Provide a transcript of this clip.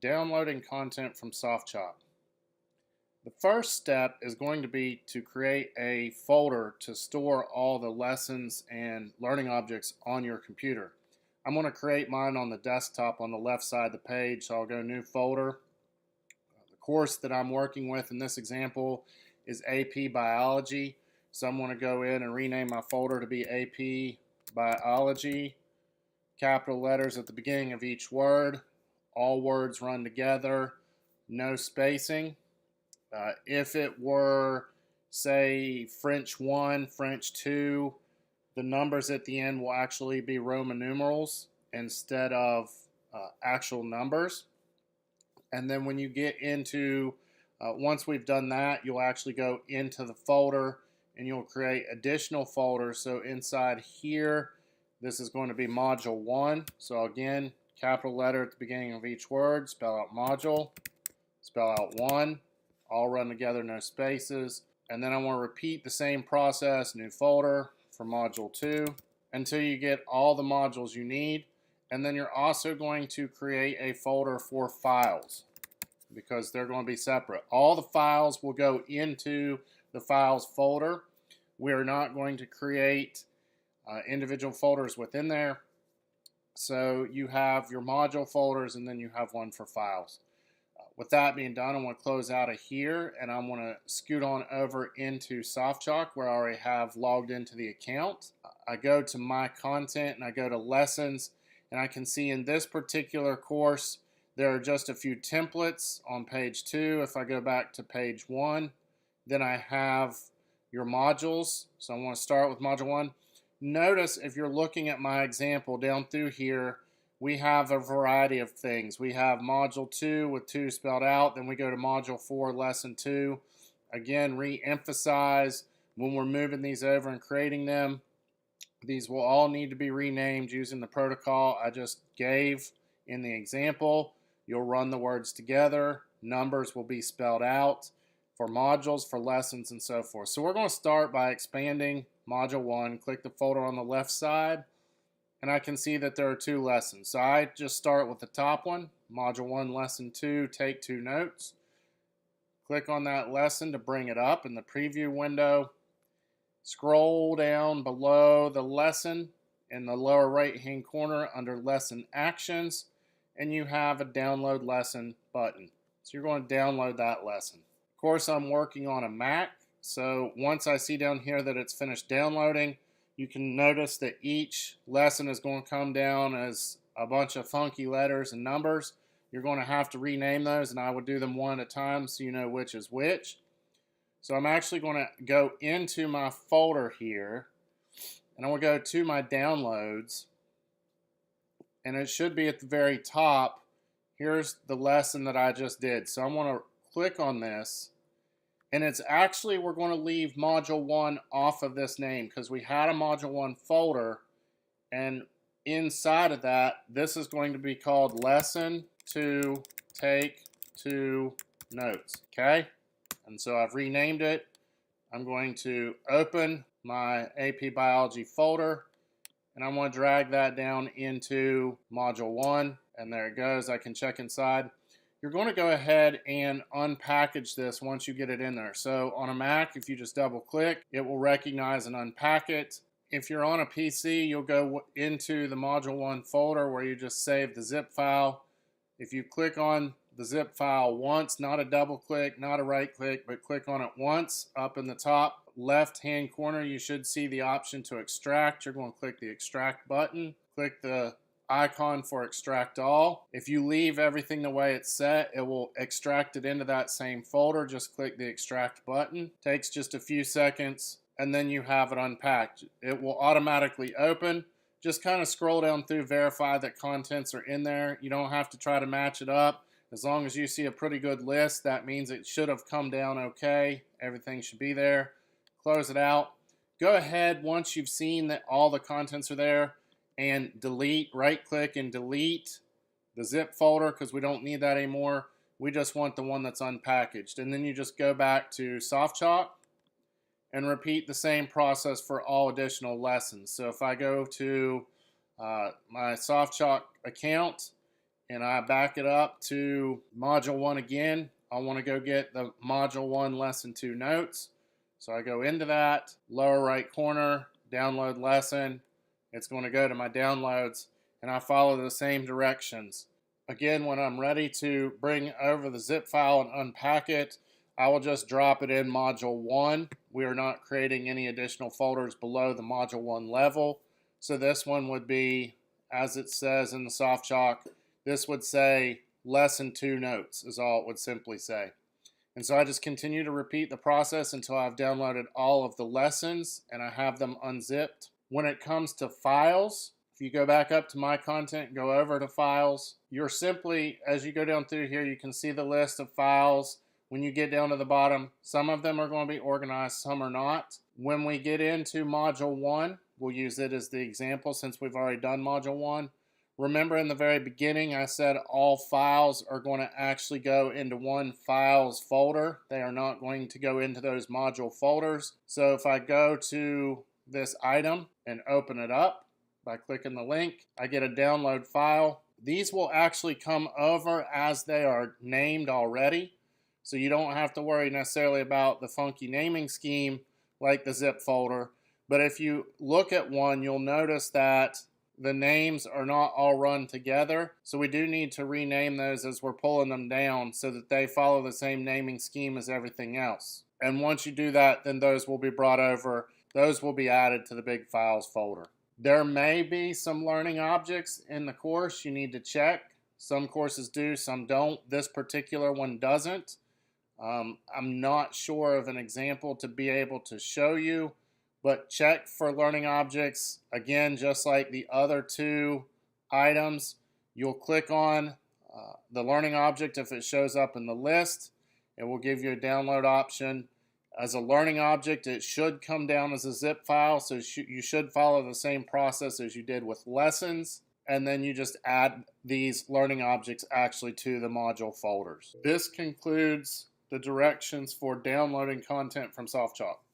downloading content from SoftChalk. The first step is going to be to create a folder to store all the lessons and learning objects on your computer. I'm going to create mine on the desktop on the left side of the page, so I'll go new folder. The course that I'm working with in this example is AP Biology, so I'm going to go in and rename my folder to be AP Biology, capital letters at the beginning of each word, all words run together, no spacing. If it were, say, French 1, French 2, the numbers at the end will actually be Roman numerals instead of actual numbers. And then when you get into, once we've done that, you'll actually go into the folder and you'll create additional folders. So inside here, this is going to be module 1. So again, capital letter at the beginning of each word, spell out module, spell out 1, all run together, no spaces. And then I want to repeat the same process, new folder for module 2, until you get all the modules you need. And then you're also going to create a folder for files because they're going to be separate. All the files will go into the files folder. We're not going to create individual folders within there. So you have your module folders and then you have one for files. With that being done, I want to close out of here and I want to scoot on over into SoftChalk where I already have logged into the account. I go to my content and I go to lessons, and I can see in this particular course there are just a few templates on page 2. If I go back to page 1, then I have your modules. So I want to start with module 1. Notice if you're looking at my example down through here, we have a variety of things. We have module 2 with 2 spelled out, then we go to module 4, lesson 2. Again, re-emphasize when we're moving these over and creating them, these will all need to be renamed using the protocol I just gave in the example. You'll run the words together, numbers will be spelled out for modules, for lessons, and so forth. So we're going to start by expanding module 1, click the folder on the left side, and I can see that there are 2 lessons. So I just start with the top one, module 1, lesson 2, take 2 notes. Click on that lesson to bring it up in the preview window. Scroll down below the lesson in the lower right hand corner under lesson actions, and you have a download lesson button. So you're going to download that lesson. Of course, I'm working on a Mac, so once I see down here that it's finished downloading, you can notice that each lesson is going to come down as a bunch of funky letters and numbers. You're going to have to rename those, and I would do them one at a time so you know which is which. So I'm actually going to go into my folder here, and I'm going to go to my downloads, and it should be at the very top. Here's the lesson that I just did. So I'm going to click on this, and it's actually, we're going to leave module 1 off of this name because we had a module 1 folder, and inside of that, this is going to be called lesson 2 take 2 notes, okay? And so I've renamed it. I'm going to open my AP Biology folder, and I'm going to drag that down into module 1, and there it goes. I can check inside. You're going to go ahead and unpackage this once you get it in there. So on a Mac, if you just double click, it will recognize and unpack it. If you're on a PC, you'll go into the module 1 folder where you just save the zip file. If you click on the zip file once, not a double click, not a right click, but click on it once, up in the top left hand corner, you should see the option to extract. You're going to click the extract button, click the icon for extract all. If you leave everything the way it's set, it will extract it into that same folder. Just click the extract button. Takes just a few seconds, and then you have it unpacked. It will automatically open. Just kind of scroll down through, verify that contents are in there. You don't have to try to match it up. As long as you see a pretty good list, that means it should have come down okay. Everything should be there. Close it out. Go ahead, once you've seen that all the contents are there, and delete, right click and delete the zip folder because we don't need that anymore. We just want the one that's unpackaged. And then you just go back to SoftChalk and repeat the same process for all additional lessons. So if I go to my SoftChalk account and I back it up to Module 1 again, I want to go get the Module 1 Lesson 2 notes. So I go into that, lower right corner, download lesson. It's going to go to my downloads, and I follow the same directions. Again, when I'm ready to bring over the zip file and unpack it, I will just drop it in Module 1. We are not creating any additional folders below the Module 1 level. So this one would be, as it says in the SoftChalk, this would say Lesson 2 Notes is all it would simply say. And so I just continue to repeat the process until I've downloaded all of the lessons and I have them unzipped. When it comes to files, if you go back up to My Content, go over to Files, you're simply, as you go down through here, you can see the list of files. When you get down to the bottom, some of them are going to be organized, some are not. When we get into Module 1, we'll use it as the example since we've already done Module 1. Remember in the very beginning I said all files are going to actually go into one files folder. They are not going to go into those module folders. So if I go to this item and open it up by clicking the link, I get a download file. These will actually come over as they are named already. So you don't have to worry necessarily about the funky naming scheme like the zip folder. But if you look at one, you'll notice that the names are not all run together. So we do need to rename those as we're pulling them down so that they follow the same naming scheme as everything else. And once you do that, then those will be brought over. Those will be added to the big files folder. There may be some learning objects in the course you need to check. Some courses do, some don't. This particular one doesn't. I'm not sure of an example to be able to show you, but check for learning objects. Again, just like the other two items, you'll click on the learning object if it shows up in the list. It will give you a download option. As a learning object, it should come down as a zip file, so you should follow the same process as you did with lessons, and then you just add these learning objects actually to the module folders. This concludes the directions for downloading content from SoftChalk.